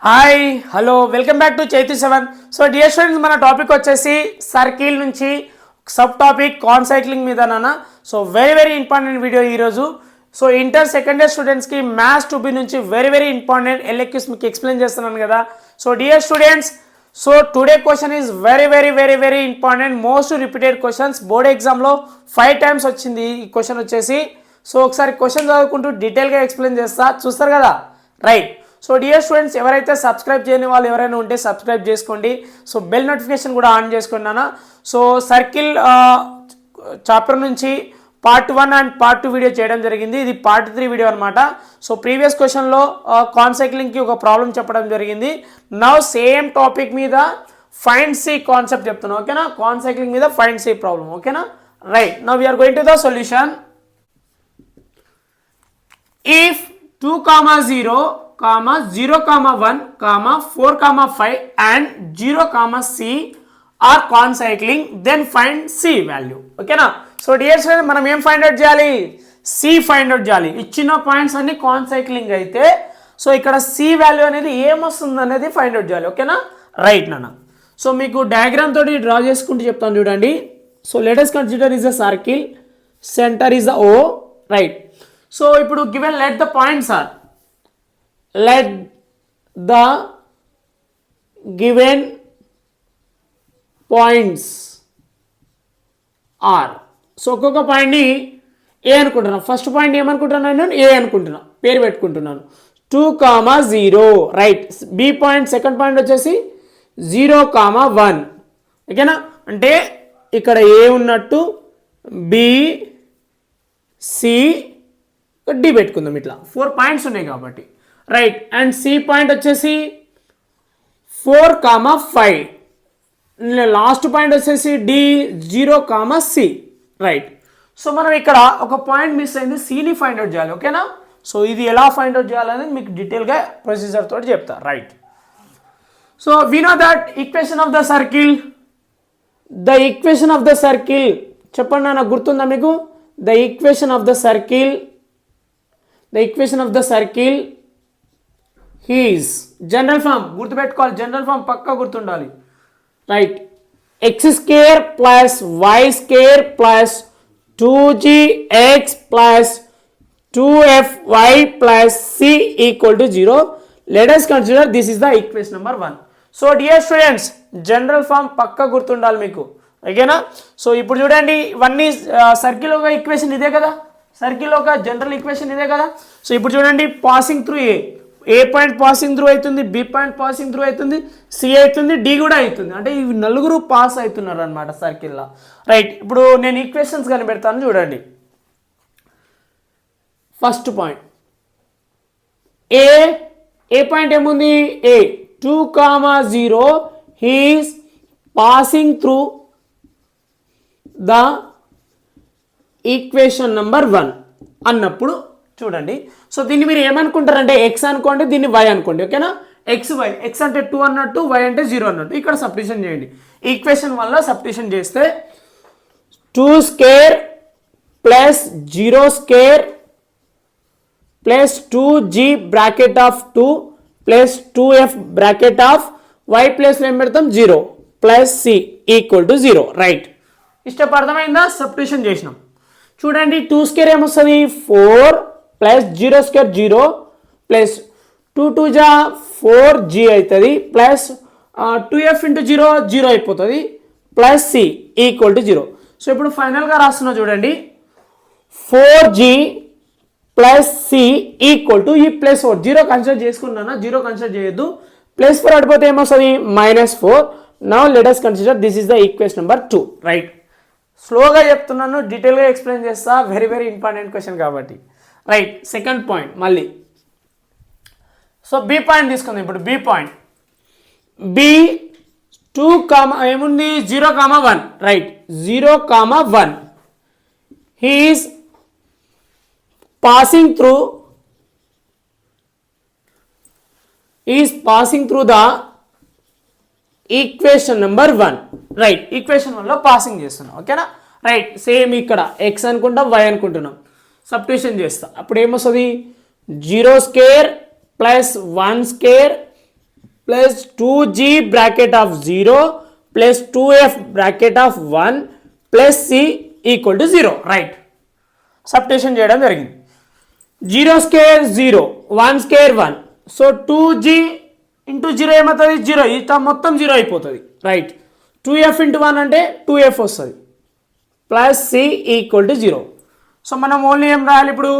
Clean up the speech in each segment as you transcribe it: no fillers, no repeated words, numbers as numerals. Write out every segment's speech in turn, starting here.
Hi hello welcome back to Chaitu 7. So dear students, మన topic వచ్చేసి circle నుంచి sub topic కాన్సైక్లింగ్ మీద నాన్న. సో వెరీ ఇంపార్టెంట్ వీడియో ఈరోజు. సో ఇంటర్ సెకండ్ ఇయర్ స్టూడెంట్స్కి మ్యాథ్స్ 2B నుంచి వెరీ ఇంపార్టెంట్ ఎల్ఎక్యూస్ మీకు ఎక్స్ప్లెయిన్ చేస్తున్నాను కదా. So dear students, so today question is very important, most repeated questions. Board ఎగ్జామ్లో 5 times వచ్చింది ఈ క్వశ్చన్ వచ్చేసి. సో ఒకసారి క్వశ్చన్ చదువుకుంటూ డీటెయిల్గా ఎక్స్ప్లెయిన్ చేస్తా, చూస్తారు కదా, రైట్. సో డియర్ స్టూడెంట్స్, ఎవరైతే సబ్స్క్రైబ్ చేయని వాళ్ళు ఎవరైనా ఉంటే సబ్స్క్రైబ్ చేసుకోండి. సో బెల్ నోటిఫికేషన్ కూడా ఆన్ చేసుకున్నాను. సో సర్కిల్ చాప్టర్ నుంచి పార్ట్ 1 అండ్ పార్ట్ 2 వీడియో చేయడం జరిగింది. ఇది పార్ట్ 3 వీడియో అనమాట. సో ప్రీవియస్ క్వశ్చన్లో కాన్సైక్లింగ్కి ఒక ప్రాబ్లం చెప్పడం జరిగింది. నవ్ సేమ్ టాపిక్ మీద ఫైండ్ సి కాన్సెప్ట్ చెప్తున్నాను, ఓకేనా. కాన్సైక్లింగ్ మీద ఫైండ్ సి ప్రాబ్లం, ఓకేనా, right. Now we are going to the solution. If 2, 0, 0, 1, 4, 5 and 0, C are concycling, then find C value, ఓకేనా. సో డియర్ స్టూడెంట్, మనం ఏం ఫైండ్ అవుట్ చేయాలి? C find out చేయాలి. ఇచ్చిన పాయింట్స్ అన్ని కాన్సైక్లింగ్ అయితే సో ఇక్కడ C వాల్యూ అనేది ఏమొస్తుంది అనేది ఫైండ్ అవుట్ చేయాలి, ఓకేనా, రైట్ నాన్న. సో మీకు డయాగ్రామ్ తోటి డ్రా చేసుకుంటూ చెప్తాను చూడండి. So let us consider is a circle, centre is O, right. So ఇప్పుడు given let the points are, let the given points are. So ఒక్కొక్క పాయింట్ని ఏ అనుకుంటున్నాను. ఫస్ట్ పాయింట్ ఏమనుకుంటున్నాను నేను? ఏ అనుకుంటున్నా, పేరు పెట్టుకుంటున్నాను. 2, 0, right. B point second point వచ్చేసి 0, 1, ఓకేనా. అంటే ఇక్కడ ఏ ఉన్నట్టు బి, సి, డి పెట్టుకుందాం. ఇట్లా 4 పాయింట్స్ ఉన్నాయి కాబట్టి, రైట్. అండ్ సి పాయింట్ వచ్చేసి 4, 5. లాస్ట్ పాయింట్ వచ్చేసి డి, 0, C, రైట్. సో మనం ఇక్కడ ఒక పాయింట్ మిస్ అయింది, సిని ఫైండ్ అవుట్ చేయాలి, ఓకేనా. సో ఇది ఎలా ఫైండ్ అవుట్ చేయాలనేది మీకు డీటెయిల్గా ప్రొసీజర్ తోటి చెప్తా, right. So we know that equation of the circle, చెప్పండి నాన్న, గుర్తుందా మీకు? The equation of the circle is general form గుర్తుపెట్టుకోవాలి, జనరల్ ఫామ్ పక్కా గుర్తుండాలి, right. x² plus y² plus 2gx plus 2fy plus c equal to 0. Let us consider this is the equation number 1. So dear students, general form పక్కా గుర్తుండాలి మీకు, ఓకేనా. So ఇప్పుడు చూడండి, ఇవన్నీ సర్కిల్ ఒక ఈక్వేషన్ ఇదే కదా, సర్కిల్ ఒక జనరల్ ఈక్వేషన్ ఇదే కదా. సో ఇప్పుడు చూడండి, passing through a point passing through అవుతుంది, బి పాయింట్ పాసింగ్ త్రూ అవుతుంది, సి అవుతుంది, డి కూడా అవుతుంది. అంటే ఇవి నలుగురు పాస్ అవుతున్నారు అనమాట సర్కిల్లో, రైట్. ఇప్పుడు నేను ఈక్వేషన్స్ కనిపెడతాను చూడండి. ఫస్ట్ పాయింట్ ఏ పాయింట్ ఏముంది? ఏ 2, 0 he's passing through the equation number 1 అన్నప్పుడు చూడండి. సో దీన్ని మీరు ఏమనుకుంటారంటే ఎక్స్ అనుకోండి, దీన్ని వై అనుకోండి, ఓకేనా. ఎక్స్ వై, ఎక్స్ అంటే 2 అన్నట్టు, వై అంటే 0 అన్నట్టు. ఇక్కడ సబ్స్టిట్యూషన్ చేయండి. ఈక్వేషన్ వల్ల సబ్స్టిట్యూషన్ చేస్తే 2² plus 0² plus 2g bracket of 2 plus 2f bracket of y plus ఏం పెడతాం 0 plus c equal to 0, right. ఇష్టం అర్థమైందా? సబ్స్టిట్యూషన్ చేసినాం. చూడండి, 2² ఏమొస్తుంది? 4 ప్లస్ 0² 0 ప్లస్ 2 2 జా 4g అవుతుంది ప్లస్ 2f ఇంటూ 0 0 అయిపోతుంది plus c equal to 0. So ఇప్పుడు ఫైనల్గా రాస్తున్నా చూడండి, 4g plus c equal to ఈ ప్లస్ 4, 0 కన్సిడర్ చేసుకున్నానా, 0 కన్సిడర్ చేయొద్దు, ప్లస్ 4 అడిపోతే ఏమొస్తుంది? -4. Now let us consider this is the equation number 2, right. స్లోగా చెప్తున్నాను, డీటెయిల్గా ఎక్స్ప్లెయిన్ చేస్తా, వెరీ ఇంపార్టెంట్ క్వశ్చన్ కాబట్టి, రైట్. సెకండ్ పాయింట్ మళ్ళీ, సో బి పాయింట్ తీసుకుందాం. ఇప్పుడు బి పాయింట్, బి 2, ఏముంది? 0, 1, right. 0, 1 is passing through the equation number 1, right. ఈక్వేషన్ 1లో పాసింగ్ చేస్తున్నాం, ఓకేనా, రైట్. సేమ్ ఇక్కడ ఎక్స్ అనుకుంటాం, వై అనుకుంటున్నాం, సబ్స్టిట్యూషన్ చేస్తా. అప్పుడు ఏమొస్తుంది? 0² plus 1² plus 2g bracket of 0 plus 2f bracket of 1 plus c equal to 0. Right, substitution చేయడం జరిగింది. 0 square 0, 1 square 1. So 2g into 0 ఏమవుతుంది? 0. ఇది మొత్తం 0 అయిపోతుంది. రైట్, 2f ఇంటూ 1 అంటే 2f వస్తుంది plus c equal to 0. So మనం ఓన్లీ ఏం రాయాలి ఇప్పుడు?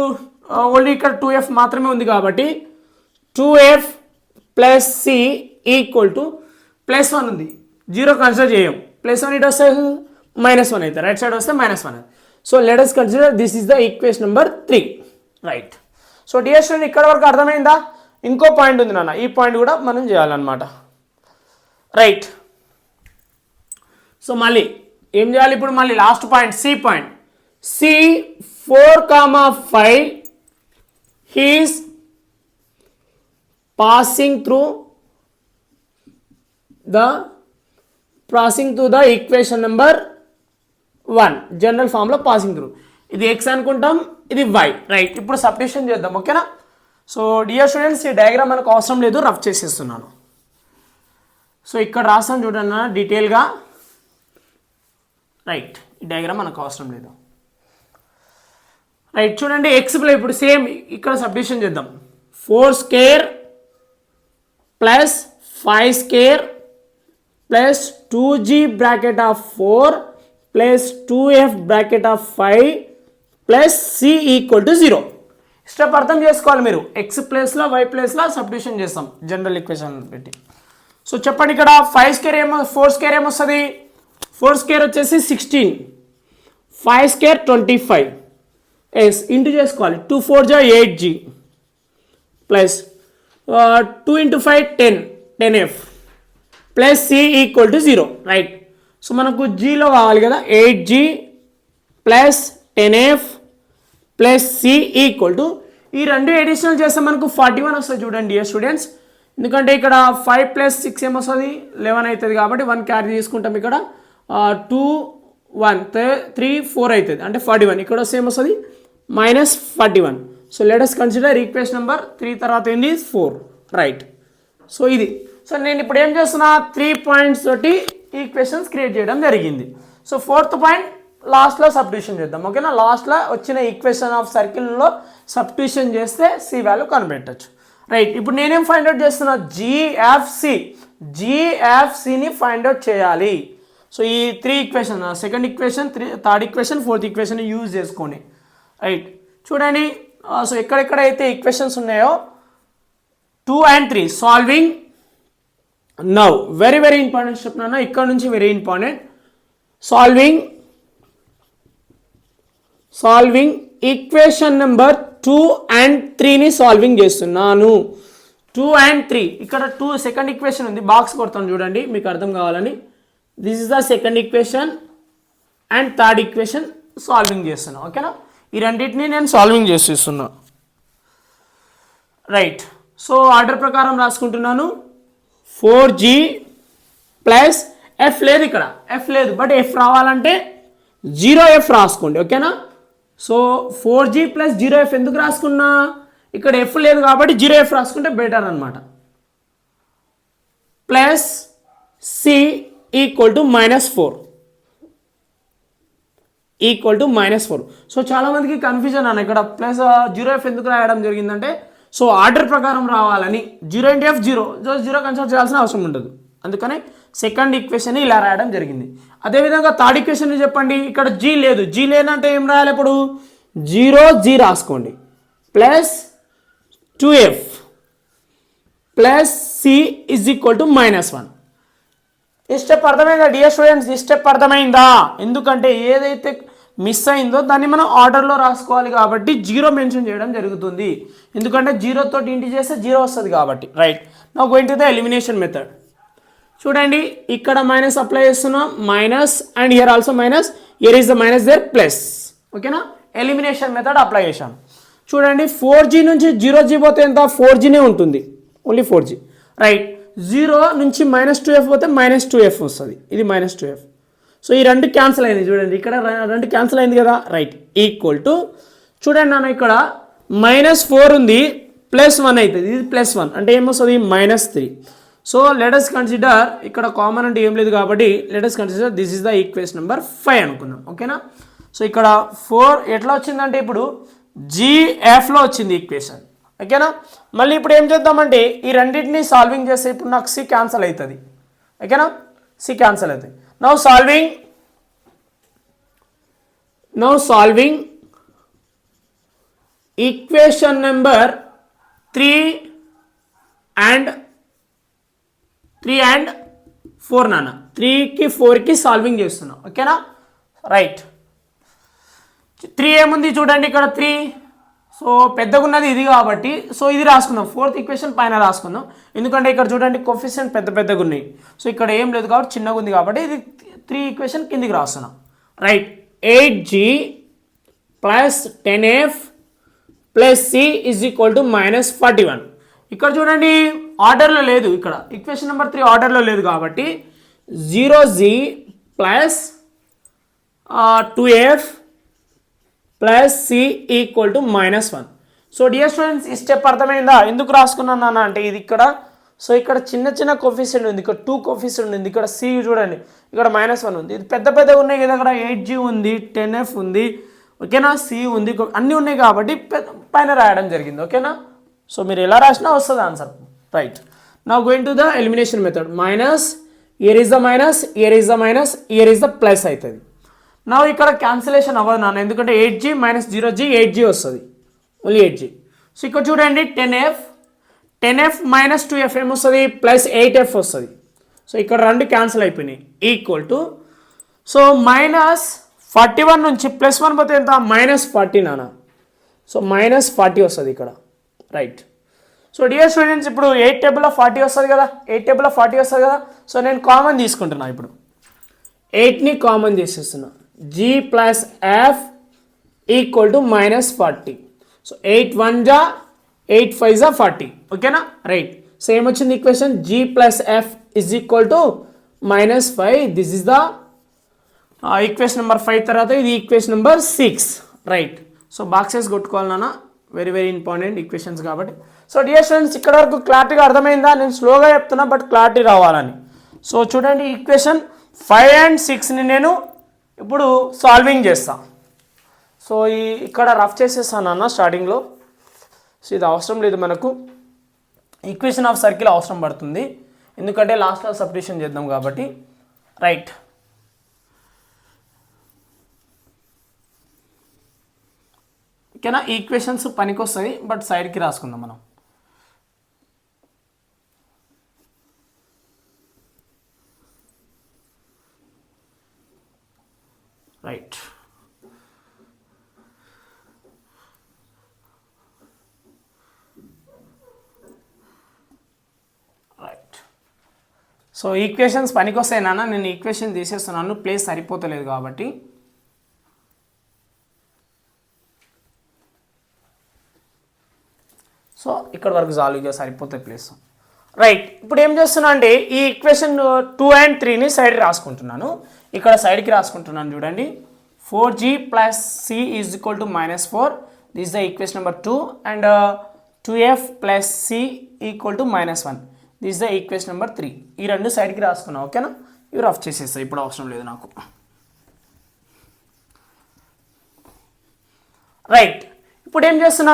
ఓన్లీ ఇక్కడ 2f మాత్రమే ఉంది కాబట్టి 2f plus c equal to plus 1 ఉంది, 0 కన్సిడర్ చేయం. ప్లస్ 1 ఇటు వస్తే -1 అవుతుంది, రైట్ సైడ్ వస్తే -1. So let us consider this is the equation number 3. Right, so dear student ఇక్కడ వరకు అర్థమైందా? ఇంకో పాయింట్ ఉంది నాన్న, ఈ పాయింట్ కూడా మనం చేయాలన్నమాట. రైట్, సో మళ్ళీ ఏం చేయాలి ఇప్పుడు? మళ్ళీ last point C point. C 4,5 he's passing through the equation number 1 general form లో పాసింగ్ త్రూ. ఇది x అనుకుంటాం, ఇది y. రైట్, ఇప్పుడు సబ్స్టిట్యూషన్ చేద్దాం. ఓకేనా? సో డియర్ స్టూడెంట్స్ ఈ డయాగ్రామ్ మనకు అవసరం లేదు, రఫ్ చేసేస్తున్నాను. సో ఇక్కడ రాస్తాను చూడండి డీటెయిల్గా. రైట్, ఈ డయాగ్రామ్ మనకు అవసరం లేదు. రైట్, చూడండి ఎక్స్ ప్లస్ ఇప్పుడు సేమ్ ఇక్కడ సబ్స్టిట్యూషన్ చేద్దాం. 4 square plus 5 square plus 2g bracket of 4 plus 2f bracket of 5 plus c equal to 0. Step అర్థం చేసుకోవాలి మీరు. ఎక్స్ ప్లేస్లో వై ప్లేస్లో సబ్స్టిట్యూషన్ చేస్తాం జనరల్ ఈక్వేషన్ పెట్టి. సో చెప్పండి ఇక్కడ 5 స్క్వేర్ ఏమో 4 స్క్వేర్ ఏమొస్తుంది? 4 స్క్వేర్ వచ్చేసి 16, 5 స్క్వేర్ 25. ఇంటూ చేసుకోవాలి. 2 4 జా 8g plus 2 into 5 10f plus c equal to 0. Right, so మనకు జీలో కావాలి కదా, 8g plus 10f plus c equal to ఈ రెండు ఎడిషనల్ చేస్తే మనకు 41 వస్తుంది. చూడండి డియర్ స్టూడెంట్స్, ఎందుకంటే ఇక్కడ 5 ప్లస్ 6 ఏమొస్తుంది? 11 అవుతుంది కాబట్టి 1 క్యారీ తీసుకుంటాం. ఇక్కడ 2 1 3 4 అవుతుంది అంటే 41. ఇక్కడ వస్తే ఏమొస్తుంది? -41. So let us consider equation number 3 తర్వాత ఏంది? 4. రైట్, సో ఇది. సో నేను ఇప్పుడు ఏం చేస్తున్నా? 3 పాయింట్స్ తోటి ఈక్వేషన్స్ క్రియేట్ చేయడం జరిగింది. సో 4th పాయింట్ లాస్ట్లో సబ్స్టిట్యూషన్ చేద్దాం. ఓకేనా? లాస్ట్లో వచ్చిన ఈక్వేషన్ ఆఫ్ సర్కిల్లో సబ్స్టిట్యూషన్ చేస్తే సి వాల్యూ కనిపెట్టచ్చు. రైట్, ఇప్పుడు నేనేం ఫైండ్ అవుట్ చేస్తున్నా? జిఎఫ్సిని ఫైండ్ అవుట్ చేయాలి. సో ఈ 3 equation, second equation, third equation, fourth equation use చేసుకోండి. రైట్, చూడండి. సో ఎక్కడెక్కడైతే ఈక్వేషన్స్ ఉన్నాయో 2 and 3 solving now. Very very important step నాన్న, ఇక్కడ నుంచి very important. Solving equation number 2 and 3ని సాల్వింగ్ చేస్తున్నాను. 2 and 3 ఇక్కడ 2 సెకండ్ ఈక్వేషన్ ఉంది, బాక్స్ కొడతాను చూడండి మీకు అర్థం కావాలని. This is the second equation and third equation solving చేస్తున్నా. ఓకేనా? ఈ రెండింటిని నేను సాల్వింగ్ చేసేస్తున్నా. రైట్, సో ఆర్డర్ ప్రకారం రాసుకుంటున్నాను. 4g ప్లస్ ఎఫ్ లేదు, ఇక్కడ ఎఫ్ లేదు, బట్ ఎఫ్ రావాలంటే 0f రాసుకోండి. ఓకేనా? సో 4g ప్లస్ 0f ఎందుకు రాసుకున్నా? ఇక్కడ ఎఫ్ లేదు కాబట్టి 0f రాసుకుంటే బెటర్ అనమాట. Plus c equal to -4 so చాలా మందికి కన్ఫ్యూజన్ అన్న ఇక్కడ ప్లస్ 0f ఎందుకు రాయడం జరిగిందంటే, సో ఆర్డర్ ప్రకారం రావాలని. 0 ఇంటూ f 0 కన్సిడర్ చేయాల్సిన అవసరం ఉండదు, అందుకని సెకండ్ ఈక్వేషన్ ఇలా రాయడం జరిగింది. అదేవిధంగా థర్డ్ ఈక్వేషన్ చెప్పండి. ఇక్కడ g లేదు, g లేదంటే ఏం రాయాలి ఇప్పుడు? 0g రాసుకోండి plus 2f plus c is equal to -1. ఈ స్టెప్ అర్థమైందా డియర్ స్టూడెంట్స్? ఈ స్టెప్ అర్థమైందా? ఎందుకంటే ఏదైతే మిస్ అయిందో దాన్ని మనం ఆర్డర్లో రాసుకోవాలి కాబట్టి 0 మెన్షన్ చేయడం జరుగుతుంది. ఎందుకంటే 0 తోటి ఇంటి చేస్తే 0 వస్తుంది కాబట్టి. Right, now going to the elimination method. చూడండి ఇక్కడ మైనస్ అప్లై చేస్తున్నాం, minus and here also minus, here is the minus there plus. ఓకేనా? ఎలిమినేషన్ మెథడ్ అప్లై చేశాం. చూడండి 4g నుంచి 0g పోతే ఎంత? 4gనే ఉంటుంది, ఓన్లీ 4g. రైట్, 0 నుంచి -2f పోతే -2f వస్తుంది, ఇది -2f. సో ఈ రెండు క్యాన్సిల్ అయింది చూడండి, ఇక్కడ రెండు క్యాన్సిల్ అయింది కదా. రైట్, ఈక్వల్ టు చూడండి నాన్న ఇక్కడ -4 ఉంది, +1 అవుతుంది, ఇది +1 అంటే ఏమొస్తుంది? -3. సో లెటస్ కన్సిడర్ ఇక్కడ కామన్ అంటే ఏం లేదు కాబట్టి let us consider this is the equation number 5 అనుకుందాం. ఓకేనా. సో ఇక్కడ 4 ఎట్లా వచ్చిందంటే ఇప్పుడు GFలో వచ్చింది ఈక్వేషన్. ఓకేనా. మళ్ళీ ఇప్పుడు ఏం చేద్దామంటే ఈ రెండింటిని సాల్వింగ్ చేస్తే ఇప్పుడు నాకు C క్యాన్సల్ అవుతుంది. ఓకేనా. C క్యాన్సల్ అవుతుంది. Now solving equation number 3 and 4 నాన్న 3కి 4కి సాల్వింగ్ చేస్తున్నాం. ఓకేనా. రైట్. 3 ఏముంది చూడండి ఇక్కడ 3. సో పెద్దగా ఉన్నది ఇది కాబట్టి సో ఇది రాసుకుందాం. 4th ఈక్వేషన్ పైన రాసుకుందాం. ఎందుకంటే ఇక్కడ చూడండి కోఎఫిషియంట్ పెద్దగా ఉన్నాయి. సో ఇక్కడ ఏం లేదు కాబట్టి చిన్నగా ఉంది కాబట్టి ఇది 3 ఈక్వేషన్ కిందికి రాస్తున్నాం. Right. 8G plus 10F plus C is equal to -41. ఇక్కడ చూడండి ఆర్డర్లో లేదు, ఇక్కడ ఈక్వేషన్ నెంబర్ 3 ఆర్డర్లో లేదు కాబట్టి 0G plus 2F plus C equal to -1. So dear students ఈ స్టెప్ అర్థమైందా? ఎందుకు రాసుకున్నాను అన్న అంటే ఇది ఇక్కడ సో ఇక్కడ చిన్న కోఎఫిషియంట్ ఉంది, ఇక్కడ 2 కోఎఫిషియంట్ ఉంది, ఇక్కడ C చూడండి ఇక్కడ -1 ఉంది. ఇది పెద్దగా ఉన్నాయి కదా, ఇక్కడ 8G ఉంది, 10F ఉంది. ఓకేనా. C ఉంది, అన్నీ ఉన్నాయి కాబట్టి పైన రాయడం జరిగింది. ఓకేనా. సో మీరు ఎలా రాసినా వస్తుంది answer. Right. Now going to the elimination method. Minus, year is the minus, year is the minus, year is the plus అవుతుంది. నా ఇక్కడ క్యాన్సిలేషన్ అవ్వదు నాన్న, ఎందుకంటే 8G మైనస్ 0G 8G వస్తుంది, ఓన్లీ 8G. సో ఇక్కడ చూడండి 10F మైనస్ 2F ఏమొస్తుంది, ప్లస్ 8F వస్తుంది. సో ఇక్కడ 2 క్యాన్సిల్ అయిపోయినాయి. ఈక్వల్ టు సో -41 నుంచి +1 పోతే ఎంత, -40 నాన్న. సో -40 వస్తుంది ఇక్కడ. రైట్. సో డియర్ స్టూడెంట్స్ ఇప్పుడు 8 టేబుల్లో 40 వస్తుంది కదా, 8 టేబుల్లో 40 వస్తుంది కదా. సో నేను కామన్ తీసుకుంటున్నా, ఇప్పుడు 8ని కామన్ చేసేస్తున్నా. G plus F equal to -40. So 8 1 జా 8 5 జా 40. ఓకేనా. రైట్. సో ఏమొచ్చింది equation, G plus F is equal to -5. This is the equation number 5. తర్వాత ఇది equation number 6. Right. So boxes కొట్టుకోవాలి నాన్న, వెరీ ఇంపార్టెంట్ ఈక్వేషన్స్ కాబట్టి. సో డియర్ స్టూడెంట్స్ ఇక్కడ వరకు క్లారిటీగా అర్థమైందా? నేను స్లోగా చెప్తున్నా బట్ క్లారిటీ రావాలని. సో చూడండి ఈక్వేషన్ 5 and 6ని నేను ఇప్పుడు సాల్వింగ్ చేస్తాను. సో ఇక్కడ రఫ్ చేసేస్తాను అన్న స్టార్టింగ్లో. సో ఇది అవసరం లేదు మనకు, ఈక్వేషన్ ఆఫ్ సర్కిల్ అవసరం పడుతుంది ఎందుకంటే లాస్ట్లో సబ్స్టిట్యూషన్ చేద్దాం కాబట్టి. రైట్. ఓకేనా. ఈక్వేషన్స్ పనికి వస్తాయి బట్ సైడ్కి రాసుకుందాం మనం. రైట్. సో ఈక్వేషన్స్ పనికి వస్తాయి నాన్న, నేను ఈక్వేషన్ తీసేస్తున్నాను, ప్లేస్ సరిపోతలేదు కాబట్టి. సో ఇక్కడ వరకు జాలీగా సరిపోతాయి ప్లేస్. రైట్. ఇప్పుడు ఏం చేస్తున్నా అంటే ఈ ఈక్వేషన్ 2 and 3ని సైడ్ రాసుకుంటున్నాను, ఇక్కడ సైడ్కి రాసుకుంటున్నాను. చూడండి 4G plus C is equal to -4. This is the equation number 2 and 2F plus C equal to -1. This is the equation number 3. ఈ 2 సైడ్కి రాసుకున్నాం. ఓకేనా. ఇవి రఫ్ చేసేస్తాయి, ఇప్పుడు అవసరం లేదు నాకు. రైట్. ఇప్పుడు ఏం చేస్తున్నా,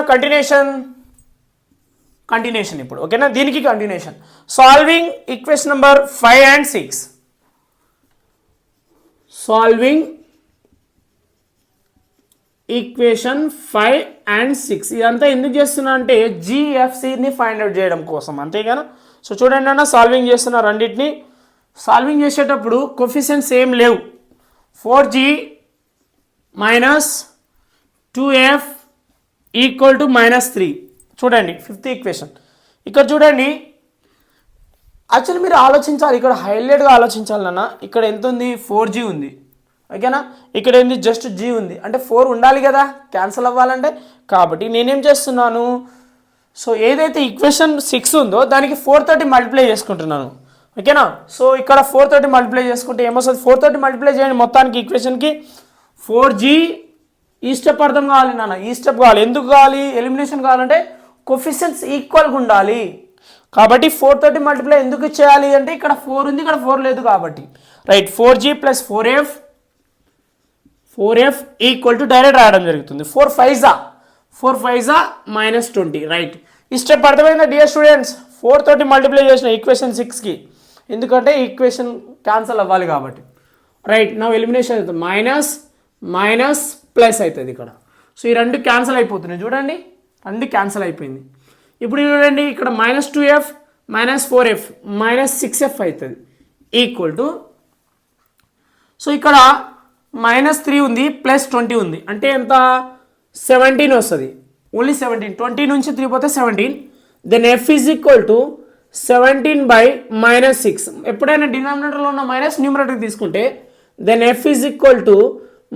కంటిన్యూషన్ ఇప్పుడు. ఓకేనా. దీనికి continuation. Solving equation number 5 and 6. Solving equation 5 and 6. ఇదంతా ఎందుకు చేస్తున్నా అంటే GFCని ఫైండ్ అవుట్ చేయడం కోసం, అంతేగానా. సో చూడండి అన్న, సాల్వింగ్ చేస్తున్నా రెండింటిని. సాల్వింగ్ చేసేటప్పుడు కోఎఫిషియంట్స్ ఏం లేవు. 4G minus 2F equal to -3. చూడండి 5th ఈక్వేషన్. ఇక్కడ చూడండి యాక్చువల్లీ మీరు ఆలోచించాలి, ఇక్కడ హైలైట్గా ఆలోచించాలన్న. ఇక్కడ ఎంత ఉంది, 4G ఉంది. ఓకేనా. ఇక్కడ ఏంది, జస్ట్ G ఉంది, అంటే 4 ఉండాలి కదా క్యాన్సిల్ అవ్వాలంటే. కాబట్టి నేనేం చేస్తున్నాను, సో ఏదైతే ఈక్వేషన్ 6 ఉందో దానికి 4 తోటి మల్టిప్లై చేసుకుంటున్నాను. ఓకేనా. సో ఇక్కడ 4 తోటి మల్టిప్లై చేసుకుంటే ఏమొస్తుంది, 4 తోటి మల్టిప్లై చేయండి మొత్తానికి ఈక్వేషన్కి. 4G ఈ స్టెప్ అర్థం కావాలి నాన్న, ఈ స్టెప్ కావాలి. ఎందుకు కావాలి, ఎలిమినేషన్ కావాలంటే కోఎఫిషియంట్స్ ఈక్వల్గా ఉండాలి. కాబట్టి 4 తోటి మల్టిప్లై ఎందుకు చేయాలి అంటే ఇక్కడ 4 ఉంది, ఇక్కడ 4 లేదు కాబట్టి. Right, 4g plus 4f equal to direct రాయడం జరుగుతుంది. 4 5 మైనస్ 20. రైట్, ఈ స్టెప్ అర్థమైందా డియర్ స్టూడెంట్స్? 4 తోటి మల్టిప్లై చేసిన ఈక్వేషన్ 6కి, ఎందుకంటే ఈక్వేషన్ క్యాన్సల్ అవ్వాలి కాబట్టి. రైట్, నా ఎలిమినేషన్ అవుతుంది. మైనస్ ప్లస్ అవుతుంది ఇక్కడ. సో ఈ రెండు క్యాన్సల్ అయిపోతున్నాయి చూడండి, రెండు క్యాన్సల్ అయిపోయింది. ఇప్పుడు చూడండి ఇక్కడ -2f -4f -6f అవుతుంది ఈక్వల్ టు, సో ఇక్కడ -3 ఉంది ప్లస్ 20 ఉంది అంటే ఎంత 17 వస్తుంది. ఓన్లీ 17, 20 నుంచి 3 పోతే 17. Then f is equal to 17/-6. ఎప్పుడైనా డినామినేటర్లో ఉన్న మైనస్ న్యూమరేటర్ తీసుకుంటే then f is equal to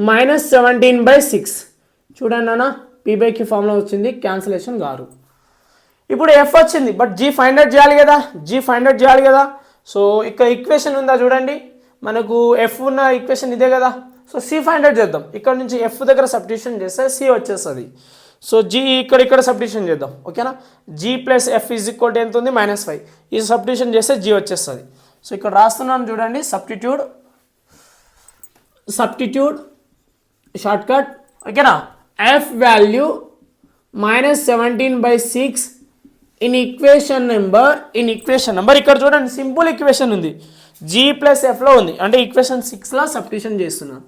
-17/6. చూడండి అన్న, p/q ఫార్ములా వచ్చింది, క్యాన్సిలేషన్ గారు. ఇప్పుడు f వచ్చింది, బట్ g ఫైండ్ అవుట్ చేయాలి కదా. సో ఇక్కడ ఈక్వేషన్ ఉందా చూడండి, మనకు f ఉన్న ఈక్వేషన్ ఇదే కదా. సో c ఫైండ్ అవుట్ చేద్దాం. ఇక్కడ నుంచి f దగ్గర సబ్స్టిట్యూషన్ చేస్తే c వచ్చేస్తుంది. సో g ఇక్కడ సబ్స్టిట్యూషన్ చేద్దాం, ఓకేనా. g plus f is equal to ఎంత ఉంది -5. ఈ సబ్స్టిట్యూషన్ చేస్తే g వచ్చేస్తుంది. సో ఇక్కడ రాస్తున్నాను చూడండి, సబ్స్టిట్యూట్ షార్ట్ కట్, ఓకేనా. f value -17/6 in equation number ఇక్కడ చూడండి, సింపుల్ ఈక్వేషన్ ఉంది, g ప్లస్ fలో ఉంది, అంటే ఈక్వేషన్ 6లో సబ్స్టిట్యూషన్ చేస్తున్నాను.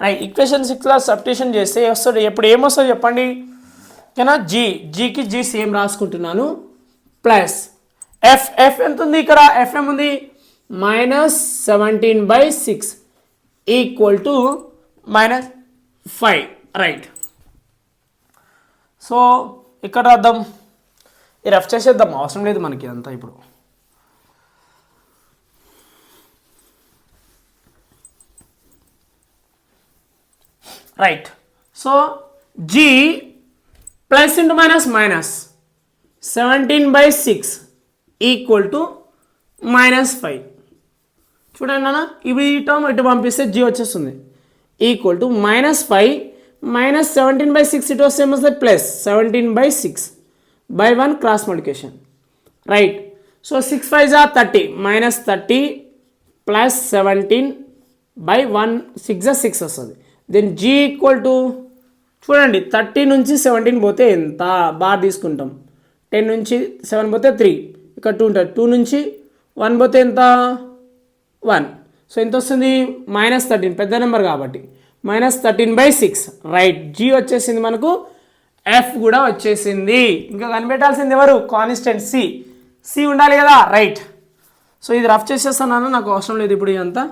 రైట్, ఈక్వేషన్ 6లో సబ్స్టిట్యూషన్ చేస్తే వస్తుంది. ఎప్పుడు ఏమొస్తుంది చెప్పండి, ఓకేనా. జీకి g సేమ్ రాసుకుంటున్నాను, ప్లస్ f ఎంత ఉంది ఇక్కడ, f ఏముంది -17/6 ఈక్వల్ టు -5. రైట్, సో ఇక్కడ రాద్దాం, ఈ రఫ్ చేసేద్దాం, అవసరం లేదు మనకి అంతా ఇప్పుడు. Right, so g plus into minus 17/6 equal to -5. చూడండి అన్న, ఇవి ఈ టర్మ్ ఇటు పంపిస్తే g వచ్చేస్తుంది ఈక్వల్ టు -5 -17/6 ఇటు వస్తే ఏమొస్తుంది plus 17/6 by 1 cross multiplication. Right, so 6 5 30 -30 plus 17/1 6 వస్తుంది. దెన్ g ఈక్వల్ టు, చూడండి 30 నుంచి 17 పోతే ఎంత బార్ తీసుకుంటాం, 10 నుంచి 7 పోతే 3, ఇక్కడ 2 ఉంటుంది, 2 నుంచి 1 పోతే ఎంత 1. సో ఎంత వస్తుంది -13, పెద్ద నెంబర్ కాబట్టి -13/6. రైట్, g వచ్చేసింది మనకు, f కూడా వచ్చేసింది. ఇంకా కనిపెట్టాల్సింది ఎవరు, కాన్స్టెంట్ c ఉండాలి కదా. రైట్, సో ఇది రఫ్ చేసేస్తున్నాను, నాకు అవసరం లేదు ఇప్పుడు ఇదంతా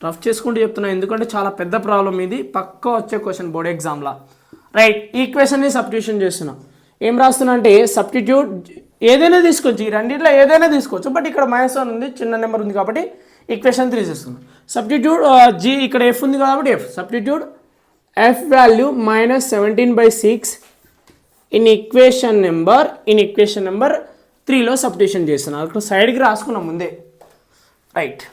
రఫ్ చేసుకుంటూ చెప్తున్నాను, ఎందుకంటే చాలా పెద్ద ప్రాబ్లం ఇది, పక్కా వచ్చే క్వశ్చన్ బోర్డ్ ఎగ్జామ్లో. రైట్, ఈక్వేషన్ని సబ్స్టిట్యూషన్ చేస్తున్నా. ఏం రాస్తున్నా అంటే సబ్స్టిట్యూట్ ఏదైనా తీసుకోవచ్చు, ఈ రెండింటిలో ఏదైనా తీసుకోవచ్చు, బట్ ఇక్కడ -1 ఉంది, చిన్న నెంబర్ ఉంది కాబట్టి ఈక్వేషన్ 3 చేస్తున్నాం. సబ్స్టిట్యూట్ g, ఇక్కడ f ఉంది కాబట్టి f, substitute f value -17/6 in equation number 3లో సబ్స్టిట్యూషన్ చేస్తున్నాను. అక్కడ సైడ్కి రాసుకున్నాం ముందే. రైట్,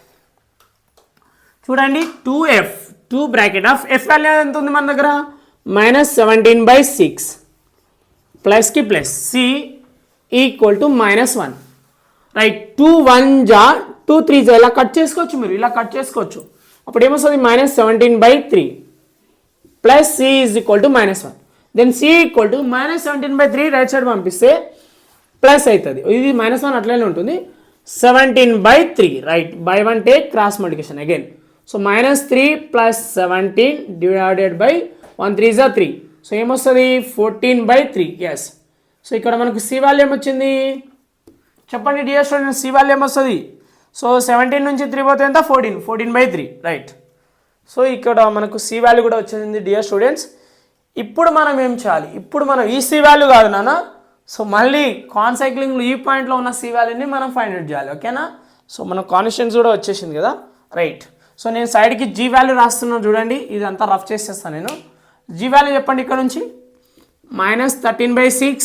చూడండి 2f 2 bracket of f value ఎంత ఉంది మన దగ్గర -17/6 ప్లస్కి plus c equal to -1. Right, 2 1 జా 2 3 జా, ఇలా కట్ చేసుకోవచ్చు, మీరు ఇలా కట్ చేసుకోవచ్చు. అప్పుడు ఏమొస్తుంది -17/3 plus c is equal to -1. Then c equal to -17/3 right side పంపిస్తే ప్లస్ అవుతుంది, ఇది -1 అట్లనే ఉంటుంది, 17/3. Right, by 1 take cross multiplication again. So -3 plus 17 divided by 1 3 జా 3. సో ఏమొస్తుంది 14/3. ఎస్, సో ఇక్కడ మనకు సి వాల్యూ ఏమొచ్చింది చెప్పండి డియర్ స్టూడెంట్, సి వాల్యూ ఏమొస్తుంది. సో 17 నుంచి 3 పోతే ఎంత 14/3. రైట్, సో ఇక్కడ మనకు సి వాల్యూ కూడా వచ్చింది డియర్ స్టూడెంట్స్. ఇప్పుడు మనం ఏం చేయాలి, ఇప్పుడు మనం ఈ సి వాల్యూ కాదు నాన్న, సో మళ్ళీ కాన్సైక్లింగ్లో ఈ పాయింట్లో ఉన్న సి వాల్యూని మనం ఫైండ్ అవుట్ చేయాలి, ఓకేనా. సో మన కాన్స్టెంట్స్ కూడా వచ్చేసింది కదా. రైట్, సో నేను సైడ్కి జీ వాల్యూ రాస్తున్నాను చూడండి, ఇదంతా రఫ్ చేసేస్తాను నేను. జీ వాల్యూ చెప్పండి, ఇక్కడ నుంచి -13/6,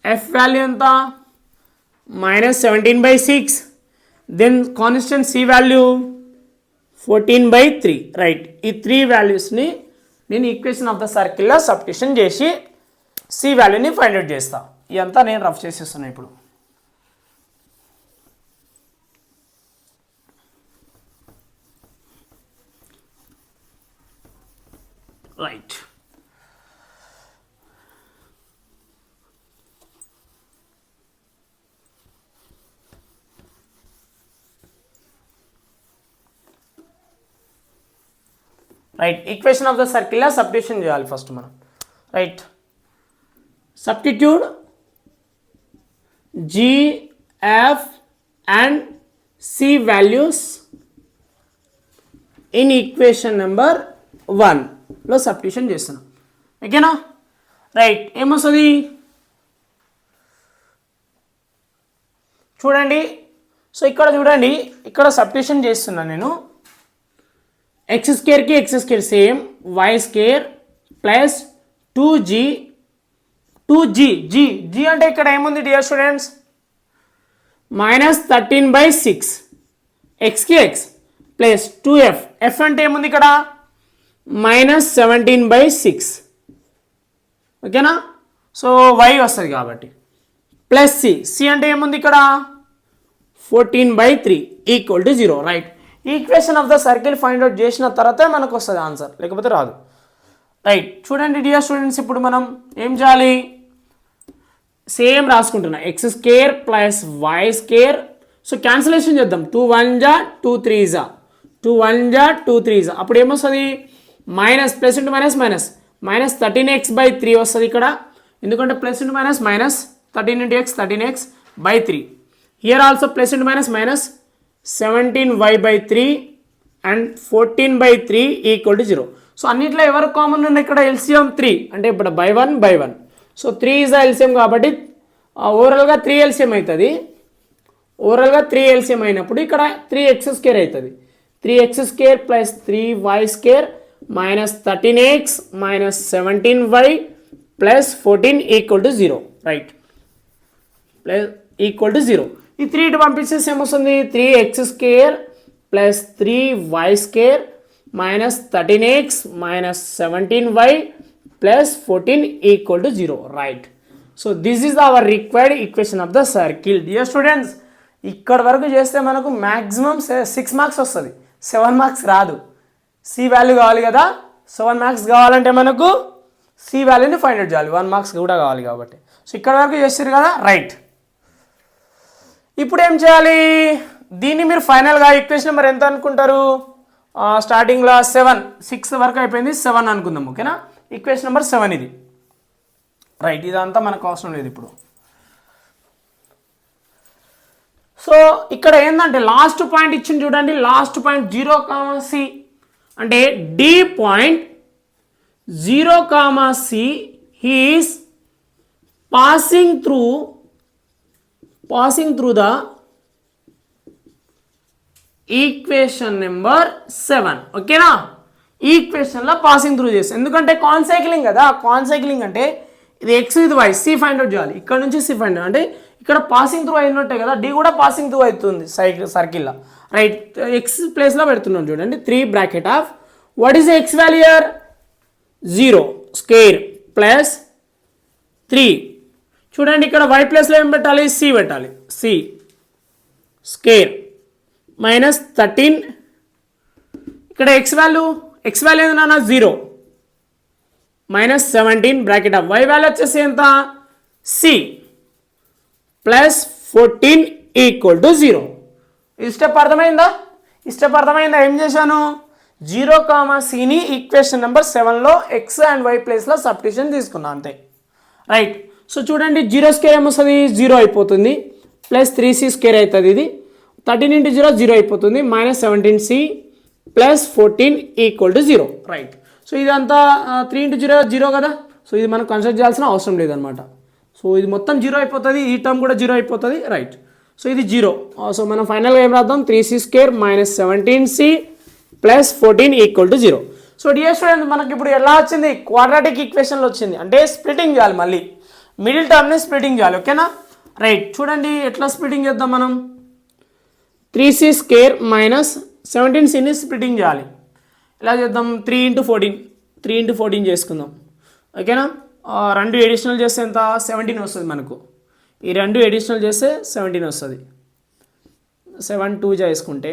ఎఫ్ వాల్యూ ఎంత -17/6, then constant c value 14/3. Right, ఈ 3 వాల్యూస్ని నేను ఈక్వేషన్ ఆఫ్ ద సర్కిల్లో సబ్స్టిట్యూషన్ చేసి సి వాల్యూని ఫైండ్ అవుట్ చేస్తాను. ఇదంతా నేను రఫ్ చేసేస్తున్నాను ఇప్పుడు. Right, right. Equation of the circle substitution చేయాలి ఫస్ట్ మనం. Right, substitute G, F and C values in equation number 1 లో సబ్స్టిట్యూషన్ చేస్తున్నాం. ఓకేనా? రైట్, ఏమొస్తుంది చూడండి. సో ఇక్కడ చూడండి, ఇక్కడ సబ్స్టిట్యూషన్ చేస్తున్నాను నేను. ఎక్స్ స్క్వేర్కి X square same, Y square plus 2g g అంటే ఇక్కడ ఏముంది డియర్ స్టూడెంట్స్, -13/6 ఎక్స్కి ఎక్స్ ప్లస్ 2f, ఎఫ్ అంటే ఏముంది ఇక్కడ -17/6. ఓకేనా? సో y వస్తుంది కాబట్టి ప్లస్ సి అంటే ఏముంది ఇక్కడ 14/3 equal to 0. Right, equation of the circle find out చేసిన తర్వాత మనకు వస్తుంది ఆన్సర్, లేకపోతే రాదు. రైట్, చూడండి డియర్ స్టూడెంట్స్, ఇప్పుడు మనం ఏం చేయాలి, సేమ్ రాసుకుంటున్నా, X square plus Y square. So cancellation చేద్దాం, 2 1 జా 2 3 జా 2 1 జా 2 3 జా, అప్పుడు ఏమొస్తుంది minus, plus into minus minus, -13x/3 వస్తుంది ఇక్కడ, ఎందుకంటే plus into minus minus 13 into x 13x/3. Here also plus into minus minus 17y/3 and 14/3 equal to 0. So అన్నిట్లో ఎవరు కామన్ ఉన్నాయి ఇక్కడ, ఎల్సిఎం 3, అంటే ఇప్పుడు by 1 so 3 is the LCM కాబట్టి ఓవరాల్గా 3 ఎల్సిఎం అవుతుంది. ఓవరాల్గా 3 ఎల్సిఎం అయినప్పుడు ఇక్కడ 3x² అవుతుంది. 3x² plus 3y² -13x -17y plus 14 equal to 0. Right, plus equal to 0. ఈ 3 ఇటు పంపించేసి ఏమొస్తుంది, 3x² plus 3y² -13x -17y plus 14 equal to 0. Right, so this is our required equation of the circle. Dear students, ఇక్కడ వరకు చేస్తే మనకు maximum 6 marks వస్తుంది, 7 marks రాదు. C వాల్యూ కావాలి కదా, 7 మార్క్స్ కావాలంటే మనకు C వాల్యూని ఫైండ్ అవుట్ చేయాలి, 1 మార్క్స్ కూడా కావాలి కాబట్టి. సో ఇక్కడ వరకు చేస్తారు కదా. రైట్, ఇప్పుడు ఏం చేయాలి, దీన్ని మీరు ఫైనల్గా ఈక్వేషన్ నెంబర్ ఎంత అనుకుంటారు, స్టార్టింగ్లో 7 6 వరకు అయిపోయింది, 7 అనుకుందాం. ఓకేనా, ఈక్వేషన్ నెంబర్ 7 ఇది. రైట్, ఇదంతా మనకు అవసరం లేదు ఇప్పుడు. సో ఇక్కడ ఏంటంటే లాస్ట్ పాయింట్ ఇచ్చింది చూడండి, లాస్ట్ పాయింట్ 0, C అంటే D point 0, C is passing through the equation number 7. ఓకేనా, ఈక్వేషన్లో పాసింగ్ త్రూ చేస్తాం, ఎందుకంటే కాన్సైక్లింగ్ కదా. కాన్సైక్లింగ్ అంటే ఇది ఎక్స్ ఇది వై, సి ఫైండ్ అవుట్ చేయాలి, ఇక్కడ నుంచి సి ఫైండ్ అవుట్ అంటే ఇక్కడ పాసింగ్ త్రూ అయినట్టే కదా, డి కూడా పాసింగ్ త్రూ అవుతుంది సర్కిల్లో. రైట్, ఎక్స్ ప్లేస్లో పెడుతున్నాం చూడండి, 3 bracket of what is X value year 0 square plus 3. చూడండి ఇక్కడ వై ప్లేస్లో ఏం పెట్టాలి, సి పెట్టాలి, సి స్క్వేర్ -13. ఇక్కడ ఎక్స్ వాల్యూ ఏదైనా 0 -17 బ్రాకెట్ ఆఫ్ వై వాల్యూ వచ్చేసి ఎంత సి ప్లస్ 14 ఈక్వల్ టు 0. ఈ స్టెప్ అర్థమైందా? ఏం చేశాను, 0, Cని ఈక్వేషన్ నెంబర్ 7లో ఎక్స్ అండ్ వై ప్లేస్లో సబ్స్టిట్యూషన్ తీసుకున్నాను అంతే. రైట్, సో చూడండి 0 స్క్వేర్ ఏమొస్తుంది, 0 అయిపోతుంది, ప్లస్ 3c² అవుతుంది, ఇది 13 into 0 0 అయిపోతుంది, -17c plus 14 equal to 0. Right, so ఇదంతా 3 into 0 0 కదా, సో ఇది మనం కన్సిడర్ చేయాల్సిన అవసరం లేదనమాట. సో ఇది మొత్తం 0 అయిపోతుంది, ఈ టర్మ్ కూడా 0 అయిపోతుంది. రైట్, సో ఇది 0. సో మనం ఫైనల్గా ఏం రాద్దాం, 3c² -17c plus 14 equal to 0. So dear student, మనకి ఇప్పుడు ఎలా వచ్చింది, క్వాడ్రాటిక్ ఈక్వేషన్లో వచ్చింది, అంటే స్ప్లిటింగ్ చేయాలి, మళ్ళీ మిడిల్ టర్మ్ని స్ప్లిటింగ్ చేయాలి. ఓకేనా, రైట్, చూడండి ఎట్లా స్ప్లిటింగ్ చేద్దాం మనం, 3c² -17cని స్ప్లిటింగ్ చేయాలి. ఎలా చేద్దాం, 3 into 14 చేసుకుందాం. ఓకేనా, రెండు ఎడిషనల్ చేస్తే ఎంత 17 వస్తుంది మనకు. ఈ రెండు ఎడిషనల్ చేస్తే 17 వస్తుంది. 7 2 చేసుకుంటే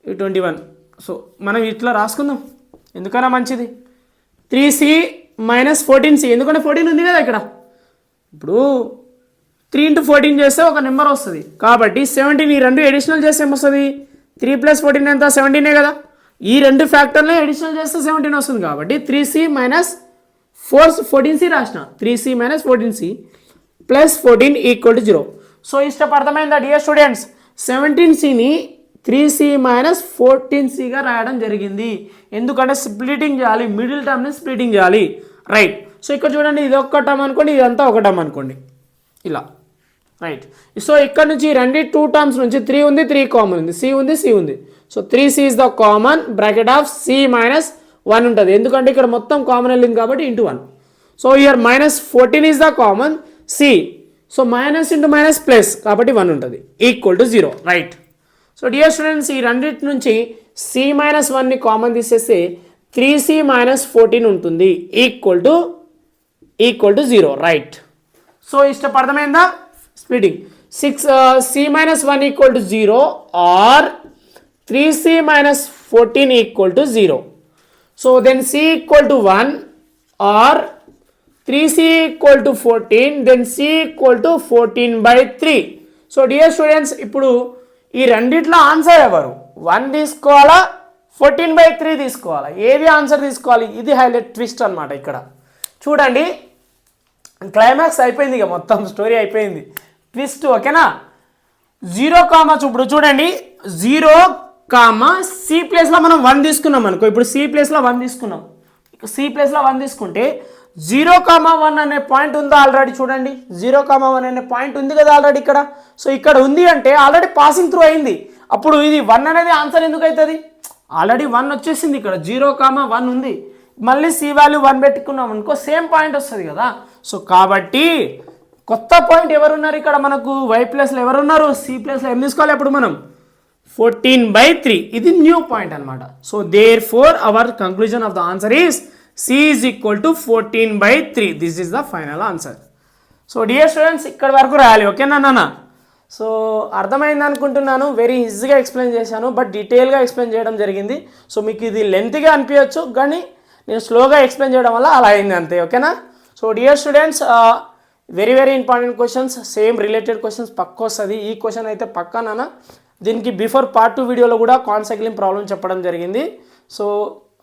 21. సో మనం ఇట్లా రాసుకుందాం, ఎందుకన్నా మంచిది. 3c మైనస్ 14c, ఎందుకంటే 14 ఉంది కదా ఇక్కడ. ఇప్పుడు 3 into 14 చేస్తే ఒక నెంబర్ వస్తుంది కాబట్టి 17 ఈ రెండు ఎడిషనల్ చేస్తే ఏమొస్తుంది, 3 + 14 ఎంత 17 కదా. ఈ రెండు ఫ్యాక్టర్ని ఎడిషనల్ చేస్తే 17 వస్తుంది కాబట్టి 3c మైనస్ 14c రాసిన. 3c minus 14c plus 14 equal to 0. So ఇష్టం అర్థమైందా డియర్ స్టూడెంట్స్? 17cని 3c మైనస్ 14cగా రాయడం జరిగింది. ఎందుకంటే స్ప్లిటింగ్ చేయాలి, మిడిల్ టర్మ్ని స్ప్లిటింగ్ చేయాలి. రైట్. సో ఇక్కడ చూడండి, ఇది ఒక టర్మ్ అనుకోండి, ఇదంతా ఒక టర్మ్ అనుకోండి, ఇలా. రైట్. సో ఇక్కడ నుంచి రెండు 2 టర్మ్స్ నుంచి 3 ఉంది, 3 కామన్ ఉంది, c ఉంది, c ఉంది. So 3c is the common, bracket of c minus 1 ఉంటుంది, ఎందుకంటే ఇక్కడ మొత్తం కామన్ వెళ్ళింది కాబట్టి into 1. So here minus 14 is the common, c. So minus into minus plus కాబట్టి 1 ఉంటుంది, equal to 0. Right. So dear students, ఈ రెండింటి నుంచి c మైనస్ 1ని కామన్ తీసేస్తే 3c మైనస్ 14 ఉంటుంది, ఈక్వల్ టు 0. రైట్. సో ఇష్టపడమైందా splitting? c minus 1 equal to 0 or 3c minus 14 equal to 0. So then c equal to 1 or 3c equal to 14, then c equal to 14/3. So dear students, ఇప్పుడు ఈ రెండిట్లో answer ఎవరు? 1 తీసుకోవాలా, 14/3 తీసుకోవాలా? ఏది answer తీసుకోవాలి? ఇది హైలైట్ ట్విస్ట్ అనమాట. ఇక్కడ చూడండి, క్లైమాక్స్ అయిపోయింది, ఇక మొత్తం స్టోరీ అయిపోయింది. ట్విస్ట్ ఓకేనా? 0, ఇప్పుడు చూడండి 0, c ప్లేస్లో మనం 1 తీసుకున్నాం అనుకో. ఇప్పుడు c ప్లేస్లో 1 తీసుకున్నాం, c ప్లేస్లో 1 తీసుకుంటే 0, 1 అనే పాయింట్ ఉందా ఆల్రెడీ? చూడండి 0, 1 అనే పాయింట్ ఉంది కదా ఆల్రెడీ ఇక్కడ. సో ఇక్కడ ఉంది అంటే ఆల్రెడీ పాసింగ్ త్రూ అయింది. అప్పుడు ఇది 1 అనేది ఆన్సర్ ఎందుకు అవుతుంది? ఆల్రెడీ 1 వచ్చేసింది ఇక్కడ, 0, 1 ఉంది. మళ్ళీ c వాల్యూ 1 పెట్టుకున్నాం అనుకో, సేమ్ పాయింట్ వస్తుంది కదా. సో కాబట్టి కొత్త పాయింట్ ఎవరున్నారు ఇక్కడ మనకు? y ప్లస్లో ఎవరున్నారు? c ప్లస్లో ఏం తీసుకోవాలి అప్పుడు మనం? 14/3. ఇది న్యూ పాయింట్ అనమాట. So therefore our conclusion of the answer is c is equal to 14/3. This is the final answer. So dear students, ఇక్కడ వరకు రాయాలి, ఓకేనా నాన్న? సో అర్థమైంది అనుకుంటున్నాను. వెరీ ఈజీగా ఎక్స్ప్లెయిన్ చేశాను, బట్ డీటెయిల్గా ఎక్స్ప్లెయిన్ చేయడం జరిగింది. సో మీకు ఇది లెంత్గా అనిపించవచ్చు, కానీ నేను స్లోగా ఎక్స్ప్లెయిన్ చేయడం వల్ల అలా అయింది అంతే, ఓకేనా? So dear students, very very important questions, same related questions పక్క వస్తుంది. ఈ క్వశ్చన్ అయితే పక్కా నాన్న. దీనికి బిఫోర్ పార్ట్ 2 వీడియోలో కూడా కాన్సైక్లింగ్ ప్రాబ్లం చెప్పడం జరిగింది. సో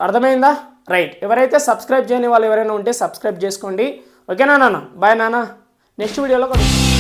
అర్థమైందా? రైట్. ఎవరైతే సబ్స్క్రైబ్ చేయని వాళ్ళు ఎవరైనా ఉంటే సబ్స్క్రైబ్ చేసుకోండి, ఓకేనా నాన్న? బాయ్ నాన్న, నెక్స్ట్ వీడియోలో కలుద్దాం.